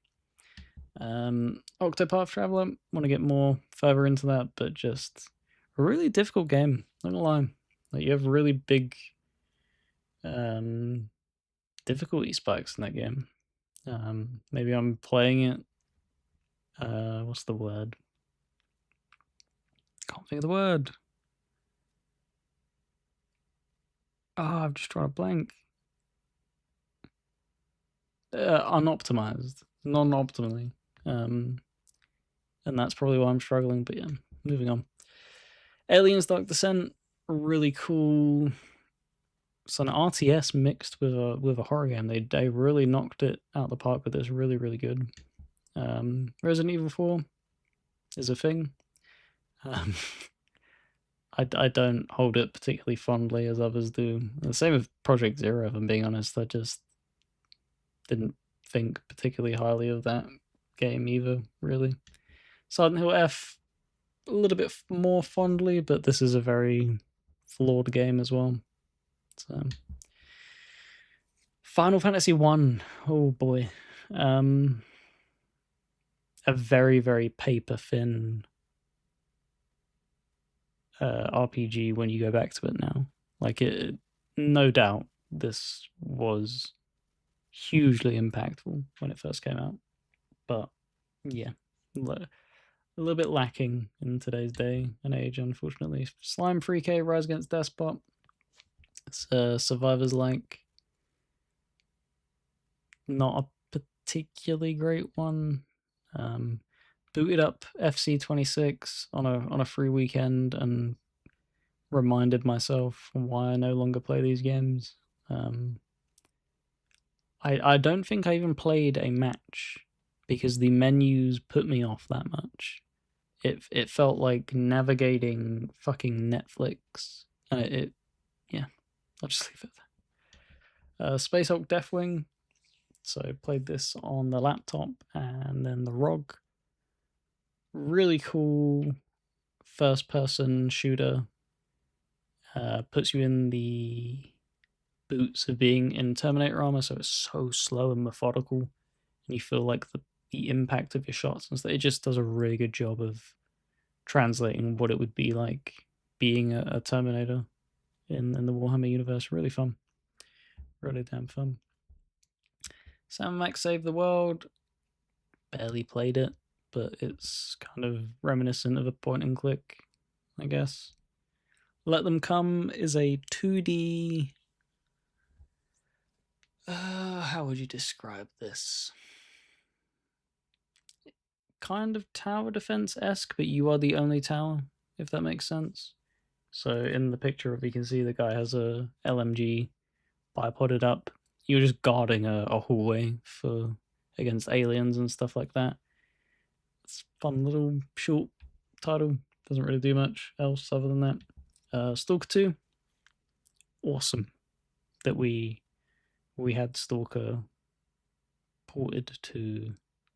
Octopath Traveler, want to get more further into that, but just a really difficult game. Not gonna lie, like you have really big difficulty spikes in that game. Maybe I'm playing it. What's the word? Can't think of the word. Oh, I've just drawn a blank. Unoptimized, non-optimally, and that's probably why I'm struggling. But yeah, moving on. Aliens Dark Descent, really cool. It's an RTS mixed with a horror game. They really knocked it out of the park with this. Really, really good. Resident Evil 4 is a thing. I don't hold it particularly fondly as others do. The same with Project Zero, if I'm being honest. I just didn't think particularly highly of that game either, really. Silent Hill F, a little bit more fondly, but this is a very flawed game as well. So, Final Fantasy 1, oh boy. A very, very paper thin RPG when you go back to it now. Like, it, no doubt, this was hugely impactful when it first came out. But, yeah, a little bit lacking in today's day and age, unfortunately. Slime 3K, Rise Against Despot. It's Survivors like. Not a particularly great one. Booted up FC26 on a free weekend and reminded myself why I no longer play these games. I don't think I even played a match because the menus put me off that much. It felt like navigating fucking Netflix. Yeah, I'll just leave it there. Space Hulk Deathwing. So played this on the laptop and then the ROG. Really cool first-person shooter. Puts you in the boots of being in Terminator armor, so it's so slow and methodical, and you feel like the impact of your shots and stuff. It just does a really good job of translating what it would be like being a Terminator in the Warhammer universe. Really fun. Really damn fun. Sam Max Save the World. Barely played it, but it's kind of reminiscent of a point and click, I guess. Let Them Come is a 2D. How would you describe this? Kind of tower defense-esque, but you are the only tower, if that makes sense. So in the picture, if you can see, the guy has a LMG bipoded up. You're just guarding a hallway against aliens and stuff like that. It's a fun little short title. Doesn't really do much else other than that. Stalker 2, awesome that we had Stalker ported to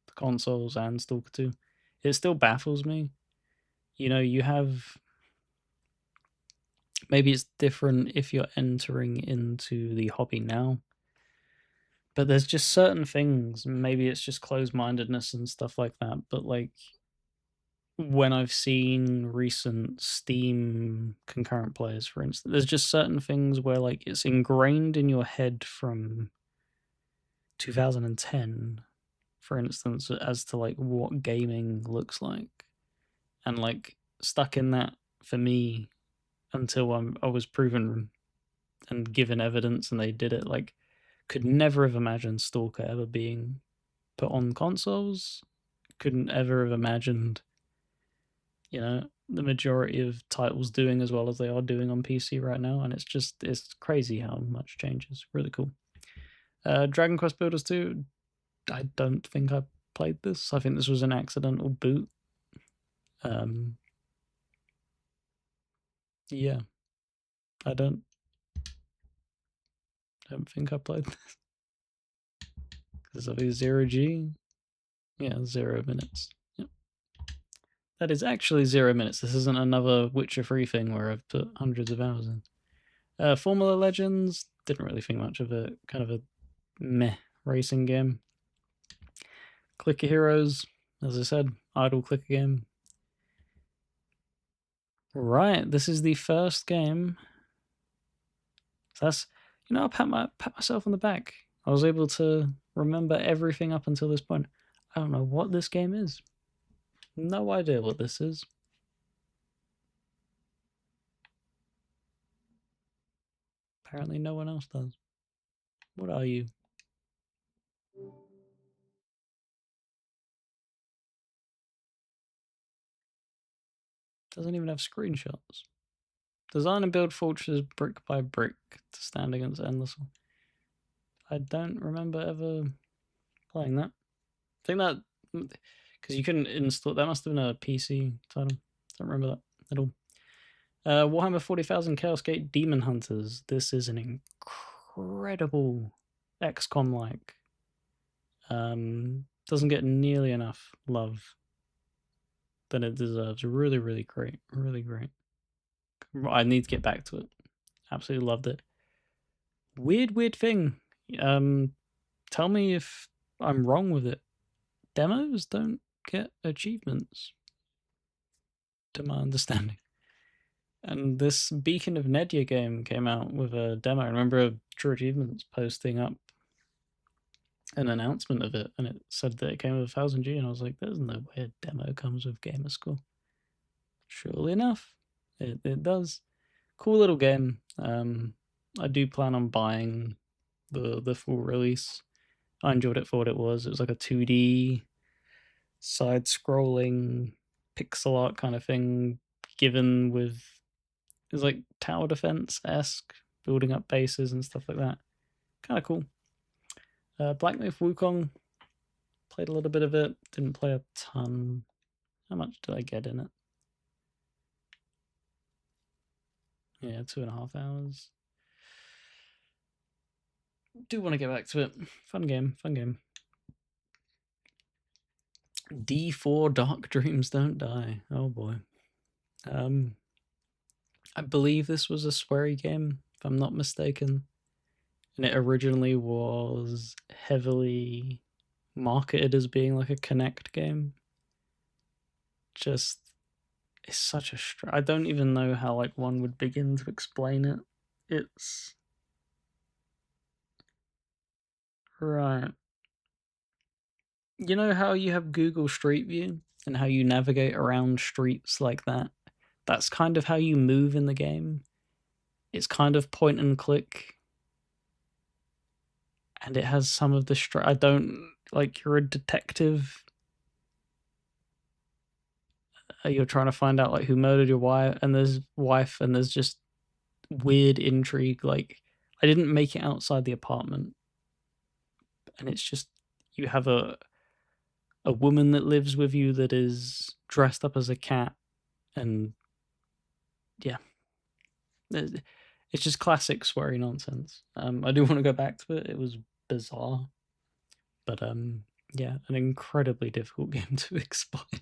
the consoles and Stalker 2. It still baffles me. You know, you have, maybe it's different if you're entering into the hobby now, but there's just certain things, maybe it's just closed-mindedness and stuff like that, but like when I've seen recent Steam concurrent players, for instance, there's just certain things where like it's ingrained in your head from 2010, for instance, as to like what gaming looks like, and like stuck in that for me until I was proven and given evidence and they did it. Like, could never have imagined Stalker ever being put on consoles. Couldn't ever have imagined, you know, the majority of titles doing as well as they are doing on PC right now, and it's crazy how much changes. Really cool. Dragon Quest Builders 2, I don't think I played this. I think this was an accidental boot. Yeah, I don't think I played this because of a 0G. Yeah, 0 minutes. Yep. That is actually 0 minutes. This isn't another Witcher 3 thing where I've put hundreds of hours in. Formula Legends, didn't really think much of it. Kind of a meh racing game. Clicker Heroes, as I said, idle clicker game. Right, this is the first game. So that's, I'll pat myself on the back. I was able to remember everything up until this point. I don't know what this game is. No idea what this is. Apparently no one else does. What are you? Doesn't even have screenshots. Design and build fortresses brick by brick to stand against endless. I don't remember ever playing that. I think that because you couldn't install. That must have been a PC title. Don't remember that at all. Warhammer 40,000 Chaos Gate Demon Hunters. This is an incredible XCOM like. Doesn't get nearly enough love than it deserves. Really, really great. Really great. I need to get back to it. Absolutely loved it. Weird thing. Tell me if I'm wrong with it. Demos don't get achievements, to my understanding. And this Beacon of Nedia game came out with a demo. I remember True Achievements posting up an announcement of it, and it said that it came with 1000G, and I was like, there's no way a demo comes with Gamer Score. Surely enough, it does. Cool little game. I do plan on buying the full release. I enjoyed it for what it was. It was like a 2D side-scrolling pixel art kind of thing, given with, it was like tower defense-esque, building up bases and stuff like that. Kind of cool. Black Myth Wukong, played a little bit of it, didn't play a ton. How much did I get in it? Yeah, 2.5 hours. Do want to get back to it. Fun game. D4 Dark Dreams Don't Die. Oh boy. I believe this was a sweary game, if I'm not mistaken. And it originally was heavily marketed as being like a Connect game. Just, it's such a I don't even know how like one would begin to explain it. It's right. You know how you have Google Street View and how you navigate around streets like that? That's kind of how you move in the game. It's kind of point and click. And it has some of the I don't like, you're a detective. You're trying to find out like who murdered your wife, and there's just weird intrigue. Like, I didn't make it outside the apartment, and it's just, you have a woman that lives with you that is dressed up as a cat, and yeah, it's just classic sweary nonsense. I do want to go back to it. It was bizarre, but yeah, an incredibly difficult game to explain.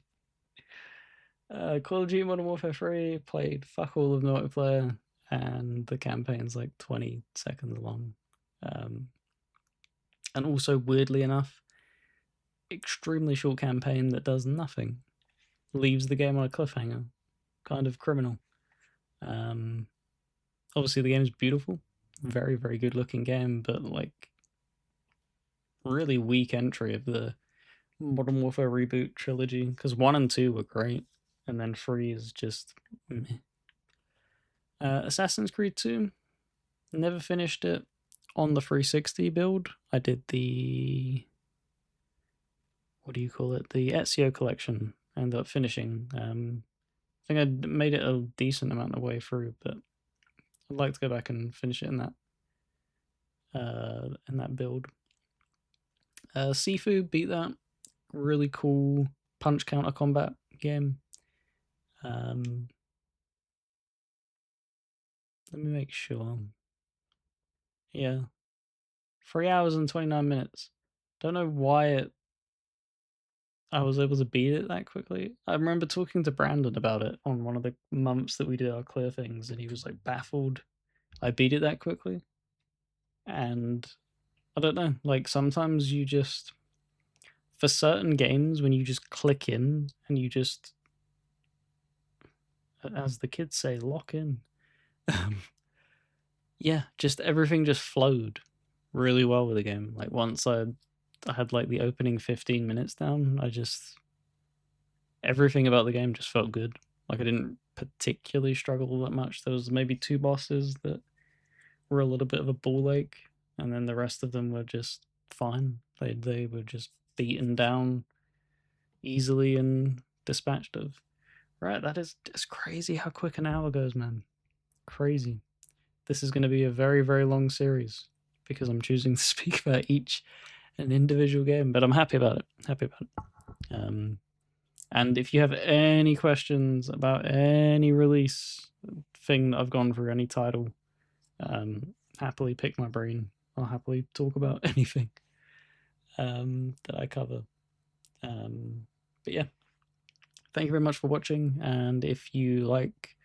Call of Duty Modern Warfare 3, played fuck all of the multiplayer, and the campaign's like 20 seconds long. And also, weirdly enough, extremely short campaign that does nothing. Leaves the game on a cliffhanger. Kind of criminal. Obviously, the game's beautiful. Very, very good looking game, but like, really weak entry of the Modern Warfare reboot trilogy, because 1 and 2 were great, and then 3 is just meh. Assassin's Creed 2, never finished it on the 360 build. I did the, what do you call it? The Ezio collection. I ended up finishing. I think I made it a decent amount of way through, but I'd like to go back and finish it in that build. Sifu, beat that. Really cool punch counter combat game. Let me make sure. Yeah. 3 hours and 29 minutes. Don't know why I was able to beat it that quickly. I remember talking to Brandon about it on one of the months that we did our clear things, and he was like baffled I beat it that quickly. And I don't know, like sometimes you just, for certain games, when you just click in and you just, as the kids say, lock in. Yeah, just everything just flowed really well with the game. Like once I had like the opening 15 minutes down, everything about the game just felt good. Like I didn't particularly struggle that much. There was maybe 2 bosses that were a little bit of a ball ache, and then the rest of them were just fine. They were just beaten down easily and dispatched of. Right, it's crazy how quick an hour goes, man. Crazy. This is going to be a very, very long series because I'm choosing to speak about each an individual game, but I'm happy about it. Happy about it. And if you have any questions about any release thing that I've gone through, any title, happily pick my brain. I'll happily talk about anything that I cover. But yeah, thank you very much for watching. And if you like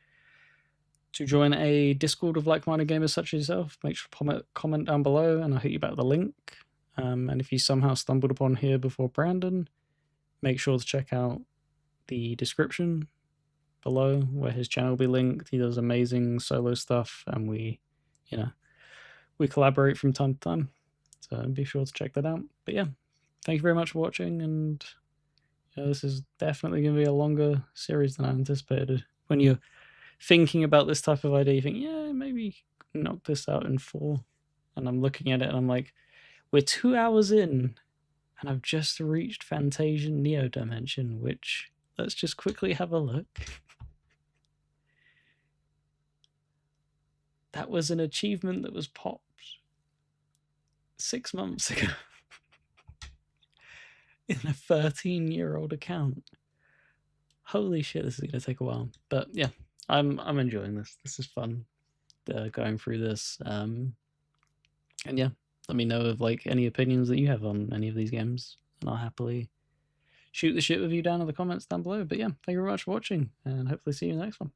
to join a Discord of like-minded gamers such as yourself, make sure to comment down below, and I'll hit you back with the link. And if you somehow stumbled upon here before Brandon, make sure to check out the description below where his channel will be linked. He does amazing solo stuff, and we collaborate from time to time, so be sure to check that out. But yeah, thank you very much for watching, and this is definitely going to be a longer series than I anticipated. When you're thinking about this type of idea, you think, yeah, maybe knock this out in 4, and I'm looking at it and I'm like, we're 2 hours in and I've just reached Fantasian Neo Dimension, which, let's just quickly have a look. That was an achievement that was popped 6 months ago in a 13-year-old account. Holy shit, this is going to take a while. But yeah, I'm enjoying this. This is fun, going through this. And yeah, let me know of like any opinions that you have on any of these games, and I'll happily shoot the shit with you down in the comments down below. But yeah, thank you very much for watching, and hopefully see you in the next one.